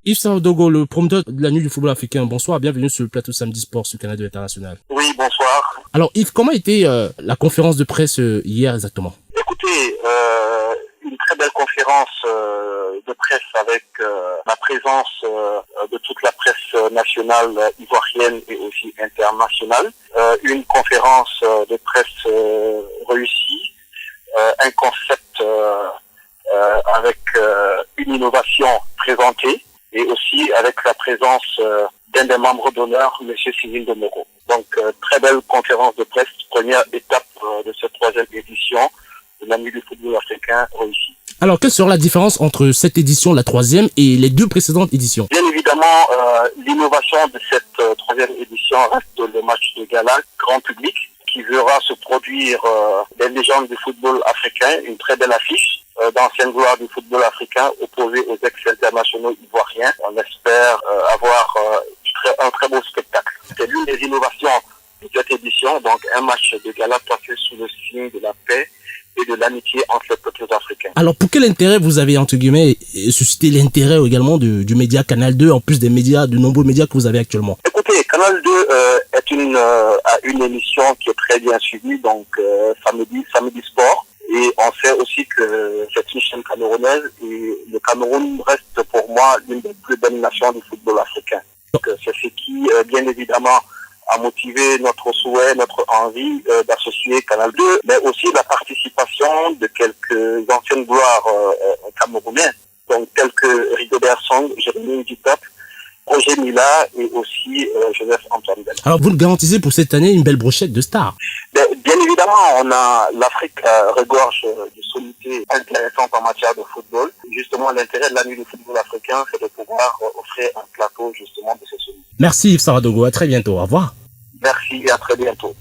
Yves Sawadogo, le promoteur de la nuit du football africain. Bonsoir, bienvenue sur le plateau Samedi Sport sur Canal 2 International. Oui, bonsoir. Alors Yves, comment était la conférence de presse hier exactement? Écoutez, une très belle conférence de presse avec la présence de toute la presse nationale ivoirienne et aussi internationale. Une conférence de presse réussie, un concept avec une innovation présentée et aussi avec la présence d'un des membres d'honneur, M. Cyril Demoro. Donc, très belle conférence de presse, première étape de cette troisième édition de la nuit du football africain réussie. Alors, quelle sera la différence entre cette édition, la troisième, et les deux précédentes éditions? Bien évidemment, l'innovation de cette troisième édition reste le match de gala grand public qui verra se produire des légendes du football africain, une très belle affiche d'anciennes gloires du football africain opposées aux ex-internationaux ivoiriens. On espère avoir un très beau spectacle. C'est l'une des innovations de cette édition, donc un match de gala placé sous le signe de la paix et de l'amitié entre les peuples africains. Alors, pour quel intérêt vous avez, entre guillemets, suscité l'intérêt également du média Canal 2, en plus des médias, de nombreux médias que vous avez actuellement? Écoutez, Canal 2 est une émission qui est très bien suivie, donc samedi sport. Et on sait aussi que c'est une chaîne camerounaise et le Cameroun reste pour moi l'une des plus belles nations du football africain. Donc c'est ce qui, bien évidemment, a motivé notre souhait, notre envie d'associer Canal 2, mais aussi la participation de quelques anciennes gloires camerounais, donc tels que Rigobert Song, Jérémy Dutop, Roger Mila et aussi Joseph Antoine Bell. Alors, vous nous garantissez pour cette année une belle brochette de stars? Bien évidemment, l'Afrique regorge de sommités intéressantes en matière de football. Justement, l'intérêt de la nuit du football africain, c'est de pouvoir offrir un plateau justement de ces sommités. Merci Yves Sawadogo, à très bientôt, au revoir. Merci et à très bientôt.